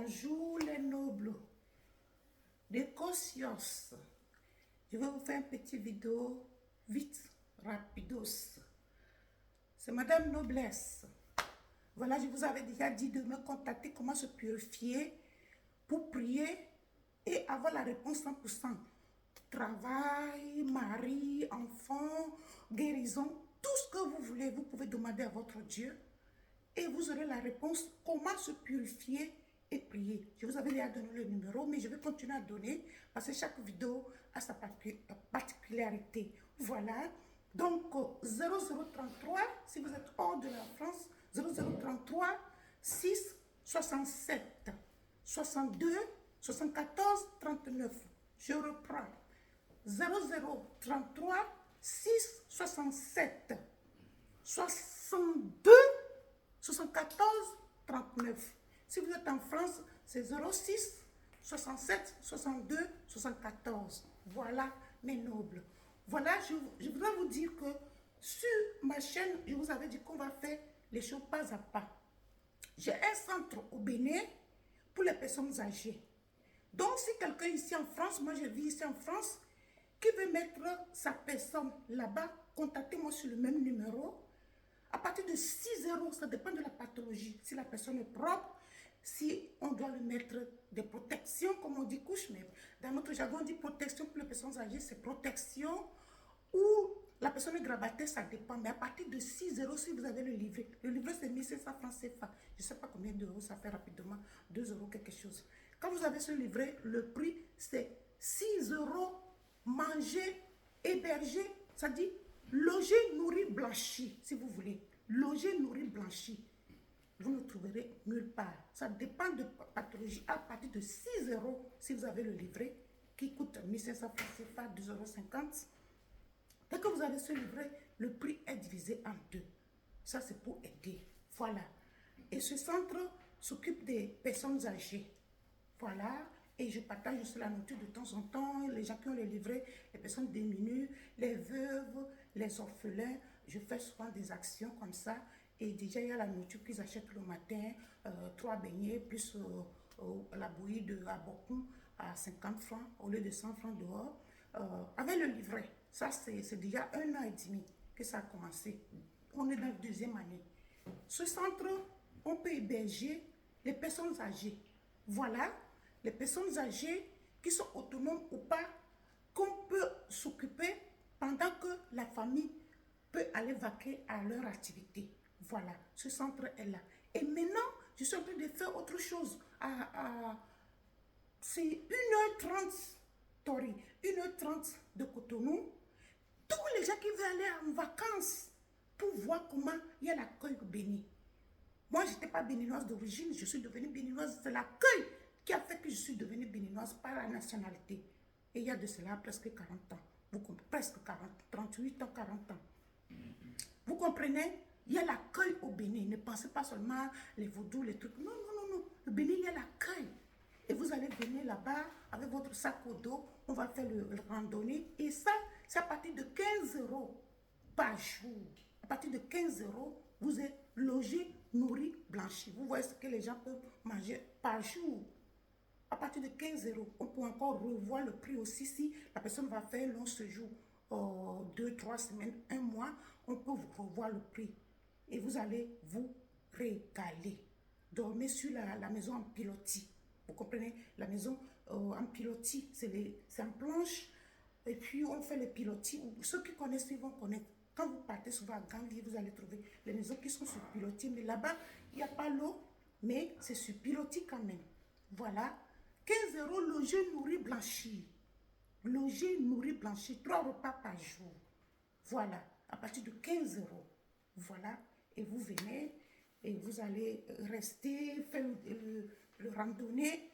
Bonjour les nobles de conscience. Je vais vous faire une petite vidéo vite, rapidos. C'est Madame Noblesse. Voilà, je vous avais déjà dit de me contacter comment se purifier pour prier et avoir la réponse 100%. Travail, mari, enfant, guérison, tout ce que vous voulez, vous pouvez demander à votre Dieu et vous aurez la réponse comment se purifier et prier. Je vous avais déjà donné le numéro, mais je vais continuer à donner parce que chaque vidéo a sa particularité. Voilà. Donc, 0033, si vous êtes hors de la France, 0033 6 67 62 74 39. Je reprends. 0033 6 67 62 74 39. Si vous êtes en France, c'est 06 67 62 74. Voilà mes nobles. Voilà, je voudrais vous dire que sur ma chaîne, je vous avais dit qu'on va faire les choses pas à pas. J'ai un centre au Bénin pour les personnes âgées. Donc, si quelqu'un ici en France, moi je vis ici en France, qui veut mettre sa personne là-bas, contactez-moi sur le même numéro. À partir de 6 euros, ça dépend de la pathologie. Si la personne est propre, si on doit lui mettre des protections, comme on dit couche, mais dans notre jargon, on dit protection pour les personnes âgées, c'est protection. Ou la personne est gravattée, ça dépend. Mais à partir de 6 euros, si vous avez le livret c'est 1500 francs CFA. Je ne sais pas combien d'euros ça fait rapidement, 2 euros quelque chose. Quand vous avez ce livret, le prix c'est 6 euros, manger, héberger, ça dit loger, nourrir, blanchi, si vous voulez. Loger, nourrir, blanchi. Vous ne trouverez nulle part. Ça dépend de pathologie. À partir de 6 euros, si vous avez le livret, qui coûte 1500 francs CFA, 2,50 euros. Dès que vous avez ce livret, le prix est divisé en deux. Ça, c'est pour aider. Voilà. Et ce centre s'occupe des personnes âgées. Voilà. Et je partage aussi la nourriture de temps en temps. Les gens qui ont les livrets, les personnes démunies, les veuves, les orphelins. Je fais souvent des actions comme ça. Et déjà, il y a la nourriture qu'ils achètent le matin. 3 beignets plus la bouillie de Abokoum à 50 francs au lieu de 100 francs dehors. Avec le livret. Ça, c'est déjà 1 an et demi que ça a commencé. On est dans la deuxième année. Ce centre, on peut héberger les personnes âgées. Voilà, les personnes âgées qui sont autonomes ou pas, qu'on peut s'occuper pendant que la famille peut aller vaquer à leur activité. Voilà, ce centre est là. Et maintenant, je suis en train de faire autre chose. C'est 1h30, Tori, 1h30 de Cotonou. Tous les gens qui veulent aller en vacances pour voir comment il y a l'accueil au Bénin. Moi, je n'étais pas béninoise d'origine, je suis devenue béninoise. C'est l'accueil qui a fait que je suis devenue béninoise par la nationalité. Et il y a de cela presque 40 ans. Vous comprenez, presque 40, 38 ans, 40 ans. Vous comprenez? Il y a l'accueil au Bénin. Ne pensez pas seulement les vaudous, les trucs. Non, non, non, non. Le Bénin, il y a l'accueil. Et vous allez venir là-bas avec votre sac au dos. On va faire le randonnée. Et ça, c'est à partir de 15 euros par jour. À partir de 15 euros, vous êtes logé, nourri, blanchi. Vous voyez ce que les gens peuvent manger par jour. À partir de 15 euros, on peut encore revoir le prix aussi. Si la personne va faire un long séjour, 2, 3 semaines, 1 mois, on peut revoir le prix. Et vous allez vous régaler. Dormez sur la maison en pilotis. Vous comprenez? La maison en pilotis, c'est en planche. Et puis, on fait les pilotis. Ceux qui connaissent, ils vont connaître. Quand vous partez souvent à Gambie, vous allez trouver les maisons qui sont sur pilotis. Mais là-bas, il n'y a pas l'eau, mais c'est sur pilotis quand même. Voilà. 15 euros, logé, nourri, blanchi. Logé, nourri, blanchi. 3 repas par jour. Voilà. À partir de 15 euros. Voilà. Et vous venez et vous allez rester, faire le randonnée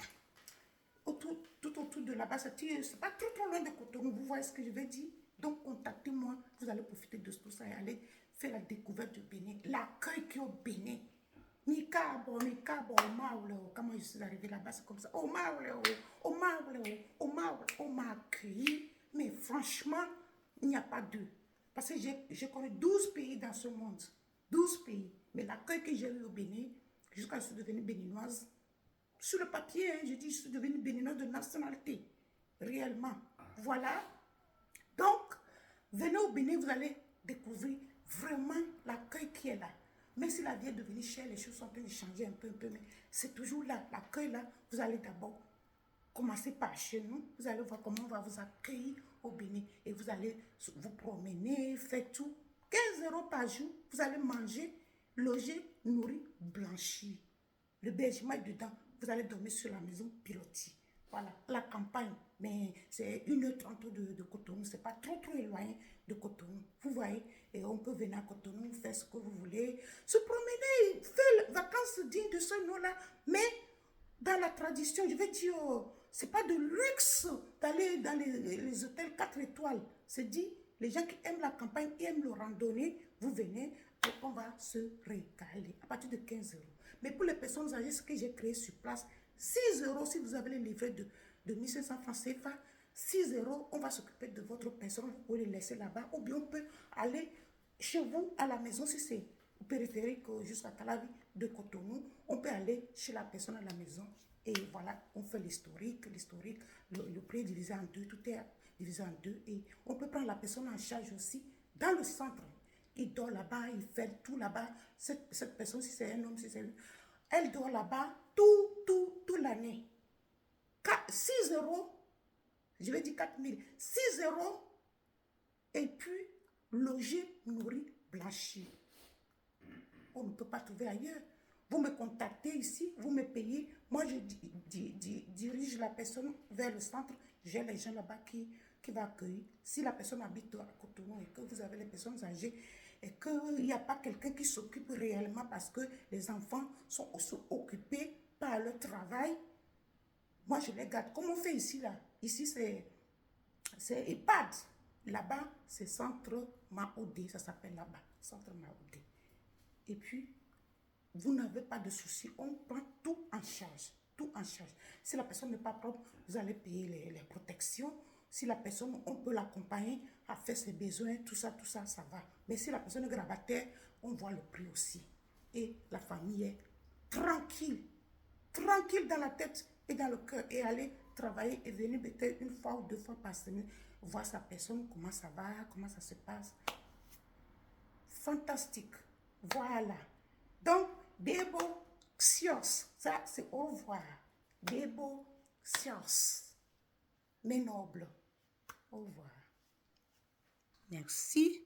tout autour de là-bas. C'est pas trop loin de Cotonou. Vous voyez ce que je vais dire? Donc, contactez-moi. Vous allez profiter de tout ça et aller faire la découverte du Bénin. L'accueil qui est au Bénin. Comment je suis arrivée là-bas, c'est comme ça. On m'a accueilli. Mais franchement, il n'y a pas deux. Parce que je connais 12 pays dans ce monde. 12 pays. Mais l'accueil que j'ai eu au Bénin, jusqu'à ce que je suis devenue béninoise, sur le papier, hein, je dis, je suis devenue béninoise de nationalité. Réellement. Voilà. Donc, venez au Bénin, vous allez découvrir vraiment l'accueil qui est là. Même si la vie est devenue chère, les choses sont en train de changer un peu, mais c'est toujours là. L'accueil là, vous allez d'abord commencer par chez nous. Vous allez voir comment on va vous accueillir au Bénin. Et vous allez vous promener, faire tout. 15 € par jour, vous allez manger, loger, nourrir, blanchir. Le bergement est dedans. Vous allez dormir sur la maison pilotis. Voilà, la campagne. Mais c'est 1h30 de Cotonou. C'est pas trop éloigné de Cotonou. Vous voyez, et on peut venir à Cotonou, faire ce que vous voulez. Se promener, faire les vacances dignes de ce nom-là. Mais dans la tradition, je vais dire, c'est pas de luxe d'aller dans les hôtels 4 étoiles. C'est dit, les gens qui aiment la campagne, qui aiment le randonnée, vous venez et on va se régaler à partir de 15 €. Mais pour les personnes âgées, ce que j'ai créé sur place, 6 € si vous avez les livrets de 1500 francs CFA, 6 €, on va s'occuper de votre personne, vous pouvez les laisser là-bas, ou bien on peut aller chez vous à la maison si c'est périphérique jusqu'à Calavi de Cotonou, on peut aller chez la personne à la maison et voilà, on fait l'historique, le prix est divisé en deux, tout est divisé en deux et on peut prendre la personne en charge aussi dans le centre. Il dort là-bas, il fait tout là-bas. Cette personne, si c'est un homme, si c'est une, elle dort là-bas toute l'année. 6 €, je vais dire 4000, 6 € et puis loger, nourrir, blanchir. On ne peut pas trouver ailleurs. Vous me contactez ici, vous me payez. Moi, je dirige la personne vers le centre. J'ai les gens là-bas qui vont accueillir. Si la personne habite à Cotonou et que vous avez les personnes âgées et qu'il n'y a pas quelqu'un qui s'occupe réellement parce que les enfants sont aussi occupés par leur travail, moi, je les garde. Comme on fait ici, là. Ici, c'est EHPAD. Là-bas, c'est Centre Maodé. Ça s'appelle là-bas. Centre Maodé. Et puis, vous n'avez pas de souci. On prend tout en charge. Tout en charge. Si la personne n'est pas propre, vous allez payer les protections. Si la personne, on peut l'accompagner à faire ses besoins, tout ça, ça va. Mais si la personne est grabataire, on voit le prix aussi. Et la famille est tranquille. Tranquille dans la tête et dans le cœur. Et aller travailler et venir peut-être une fois ou 2 fois par semaine, voir sa personne, comment ça va, comment ça se passe. Fantastique. Voilà. Donc, Debo Science, ça c'est au revoir. Debo Science, mes nobles. Au revoir. Merci.